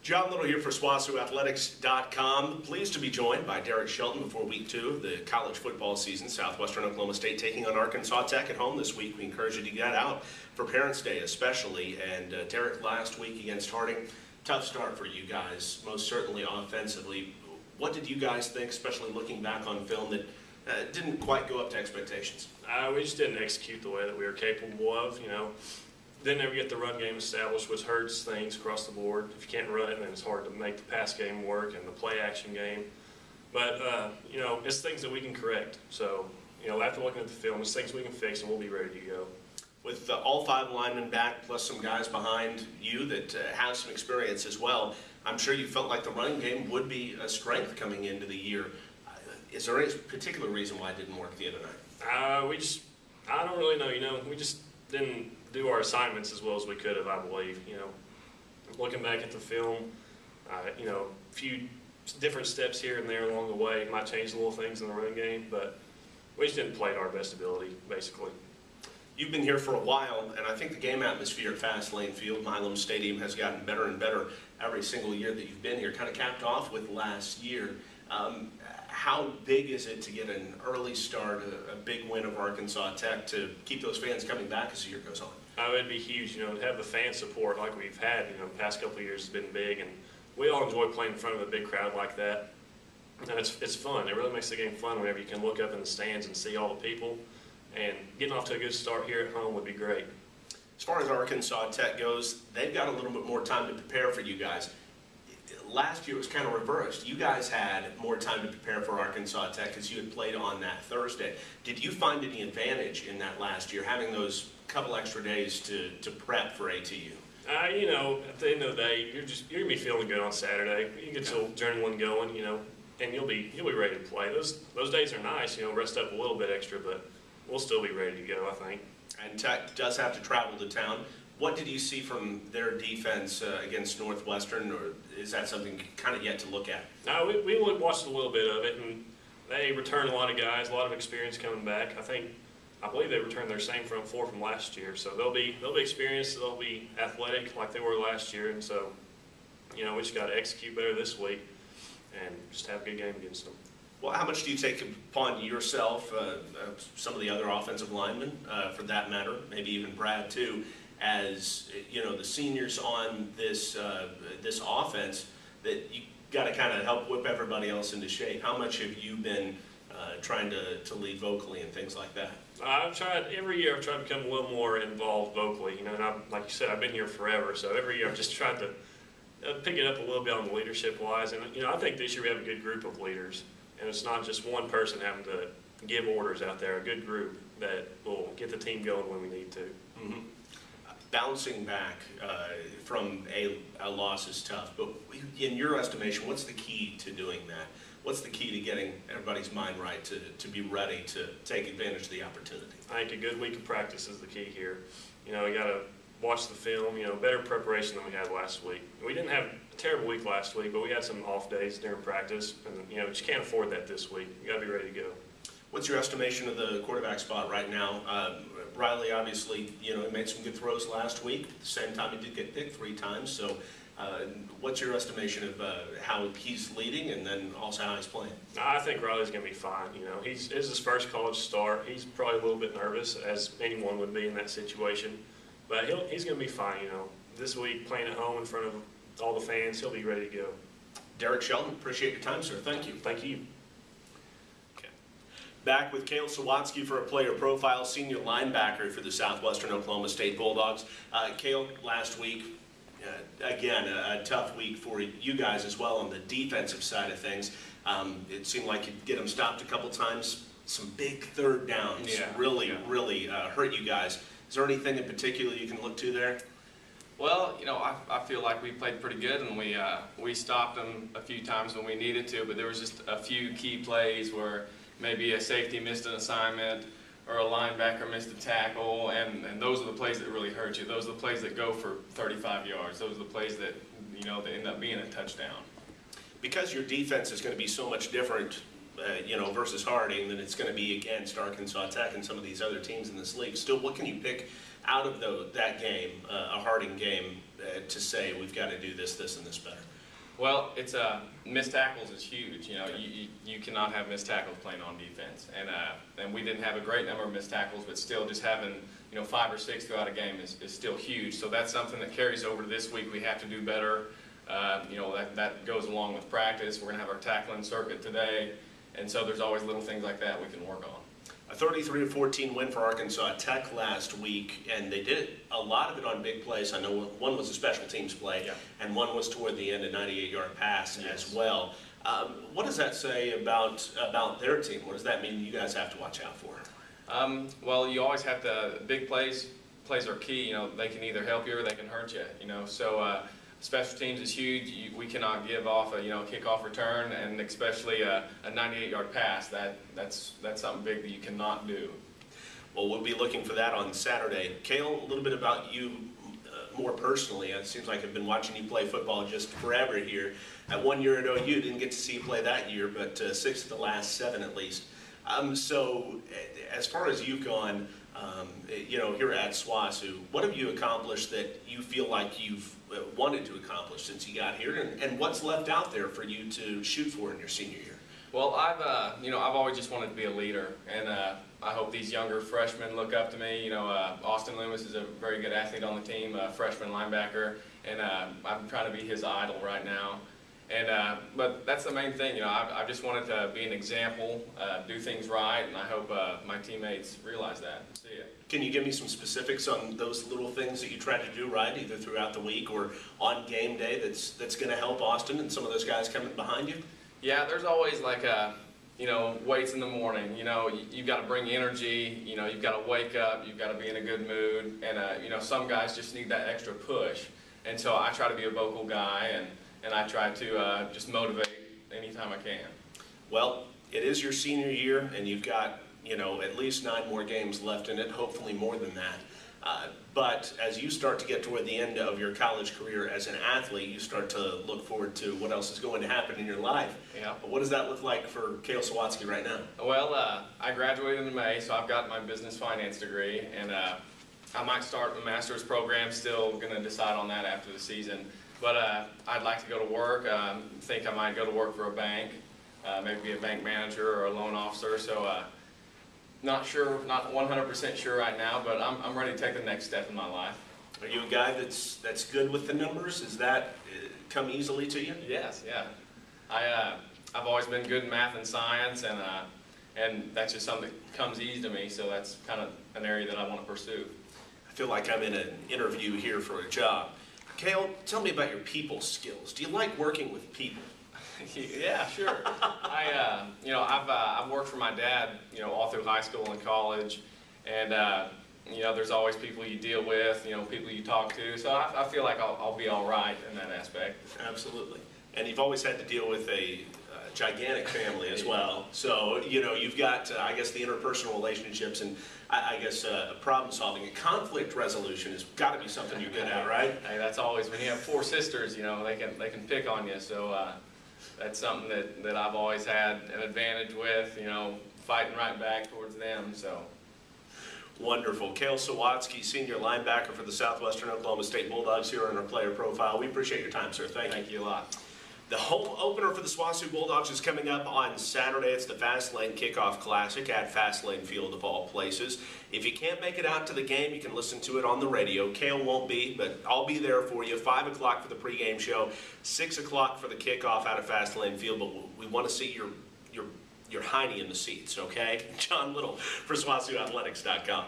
John Liddle here for SWOSUathletics.com. Pleased to be joined by Derrick Shelton before week 2 of the college football season. Southwestern Oklahoma State taking on Arkansas Tech at home this week. We encourage you to get out for Parents' Day especially. And Derrick, last week against Harding, tough start for you guys, most certainly offensively. What did you guys think, especially looking back on film, that didn't quite go up to expectations? We just didn't execute the way that we were capable of, Didn't ever get the run game established, which hurts things across the board. If you can't run it, then it's hard to make the pass game work and the play action game. But, it's things that we can correct. So, after looking at the film, it's things we can fix and we'll be ready to go. With all 5 linemen back, plus some guys behind you that have some experience as well, I'm sure you felt like the running game would be a strength coming into the year. Is there any particular reason why it didn't work the other night? I don't really know, we just didn't do our assignments as well as we could have, I believe. Looking back at the film, a few different steps here and there along the way might change little things in the running game, but we just didn't play to our best ability, basically. You've been here for a while, and I think the game atmosphere at Fast Lane Field, Milam Stadium, has gotten better and better every single year that you've been here. Kind of capped off with last year. How big is it to get an early start, a big win of Arkansas Tech, to keep those fans coming back as the year goes on? It'd be huge, to have the fan support like we've had, the past couple of years has been big, and we all enjoy playing in front of a big crowd like that. And it's fun. It really makes the game fun whenever you can look up in the stands and see all the people, and getting off to a good start here at home would be great. As far as Arkansas Tech goes, they've got a little bit more time to prepare for you guys. Last year it was kind of reversed. You guys had more time to prepare for Arkansas Tech because you had played on that Thursday. Did you find any advantage in that last year, having those couple extra days to prep for ATU? At the end of the day, you're gonna be feeling good on Saturday. You get your adrenaline going, and you'll be ready to play. Those days are nice, rest up a little bit extra, but we'll still be ready to go, I think. And Tech does have to travel to town. What did you see from their defense against Northwestern, or is that something kind of yet to look at? We watched a little bit of it, and they returned a lot of guys, a lot of experience coming back. I believe they returned their same front 4 from last year, so they'll be experienced, they'll be athletic like they were last year, and so we just got to execute better this week and just have a good game against them. Well, how much do you take upon yourself, some of the other offensive linemen, for that matter, maybe even Brad too, as the seniors on this offense, that you got to kind of help whip everybody else into shape? How much have you been trying to lead vocally and things like that? Every year I've tried to become a little more involved vocally, and like you said, I've been here forever, so every year I've just tried to pick it up a little bit on the leadership wise, and I think this year we have a good group of leaders, and it's not just one person having to give orders out there, a good group that will get the team going when we need to. Mm-hmm. Bouncing back from a loss is tough, but in your estimation, what's the key to doing that? What's the key to getting everybody's mind right to be ready to take advantage of the opportunity? I think a good week of practice is the key here. We got to watch the film, better preparation than we had last week. We didn't have a terrible week last week, but we had some off days during practice, and you just can't afford that this week. You got to be ready to go. What's your estimation of the quarterback spot right now? Riley, obviously, he made some good throws last week. At the same time, he did get picked 3 times. So what's your estimation of how he's leading and then also how he's playing? I think Riley's going to be fine. It's his first college start. He's probably a little bit nervous, as anyone would be in that situation. But he's going to be fine, This week, playing at home in front of all the fans, he'll be ready to go. Derrick Shelton, appreciate your time, sir. Thank you. Thank you. Back with Kale Sawatzky for a player profile, senior linebacker for the Southwestern Oklahoma State Bulldogs. Kale, last week, again, a tough week for you guys as well on the defensive side of things. It seemed like you'd get them stopped a couple times. Some big third downs really hurt you guys. Is there anything in particular you can look to there? Well, I feel like we played pretty good, and we stopped them a few times when we needed to, but there was just a few key plays where maybe a safety missed an assignment or a linebacker missed a tackle, and those are the plays that really hurt you. Those are the plays that go for 35 yards. Those are the plays that, that end up being a touchdown. Because your defense is going to be so much different, versus Harding than it's going to be against Arkansas Tech and some of these other teams in this league. Still, what can you pick out of that game, a Harding game, to say we've got to do this, and this better? Well, it's missed tackles is huge. You know, you cannot have missed tackles playing on defense, and we didn't have a great number of missed tackles, but still just having 5 or 6 throughout a game is still huge. So that's something that carries over to this week. We have to do better. That goes along with practice. We're going to have our tackling circuit today, and so there's always little things like that we can work on. A 33-14 win for Arkansas Tech last week, and they did a lot of it on big plays. I know one was a special teams play, and one was toward the end, a 98-yard pass as well. What does that say about their team? What does that mean you guys have to watch out for? Well, you always have to, big plays are key. They can either help you or they can hurt you. So special teams is huge. We cannot give off a kickoff return, and especially a 98-yard pass. That's something big that you cannot do. Well, we'll be looking for that on Saturday. Kale, a little bit about you more personally. It seems like I've been watching you play football just forever here. At 1 year at OU, didn't get to see you play that year, but 6 of the last 7 at least. So as far as you've gone, here at SWOSU, what have you accomplished that you feel like you've wanted to accomplish since you got here, and what's left out there for you to shoot for in your senior year? Well, I've always just wanted to be a leader, and I hope these younger freshmen look up to me. Austin Loomis is a very good athlete on the team, a freshman linebacker, and I'm trying to be his idol right now. And but that's the main thing. I just wanted to be an example, do things right, and I hope my teammates realize that and see it. Can you give me some specifics on those little things that you try to do right, either throughout the week or on game day, that's going to help Austin and some of those guys coming behind you? Yeah, there's always like weights in the morning. You've got to bring energy. You've got to wake up. You've got to be in a good mood. And some guys just need that extra push. And so I try to be a vocal guy, and I try to just motivate anytime I can. Well, it is your senior year, and you've got at least 9 more games left in it, hopefully more than that. But as you start to get toward the end of your college career as an athlete, you start to look forward to what else is going to happen in your life. Yeah. But what does that look like for Kale Sawatzky right now? Well, I graduated in May, so I've got my business finance degree, and I might start a master's program. Still going to decide on that after the season. But I'd like to go to work. Think I might go to work for a bank, maybe be a bank manager or a loan officer. So not sure, not 100% sure right now, but I'm ready to take the next step in my life. Are you a guy that's good with the numbers? Does that come easily to you? Yes, yeah. I've always been good in math and science, and that's just something that comes easy to me. So that's kind of an area that I want to pursue. I feel like I'm in an interview here for a job. Kale, tell me about your people skills. Do you like working with people? Yeah, sure. I've worked for my dad, all through high school and college, and there's always people you deal with, people you talk to. So I feel like I'll be all right in that aspect. Absolutely. And you've always had to deal with a gigantic family as well. So you've got I guess the interpersonal relationships and I guess problem solving and conflict resolution has got to be something you're good at, right? Hey, that's always when you have 4 sisters. They can pick on you. So that's something that I've always had an advantage with. Fighting right back towards them. So. Wonderful. Kale Sawatzky, senior linebacker for the Southwestern Oklahoma State Bulldogs, here on our player profile. We appreciate your time, sir. Thank you a lot. The home opener for the SWOSU Bulldogs is coming up on Saturday. It's the Fast Lane Kickoff Classic at Fast Lane Field of all places. If you can't make it out to the game, you can listen to it on the radio. Kale won't be, but I'll be there for you. 5 o'clock for the pregame show, 6 o'clock for the kickoff out of Fast Lane Field. But we want to see your hiney in the seats, okay? John Liddle for SWOSUathletics.com.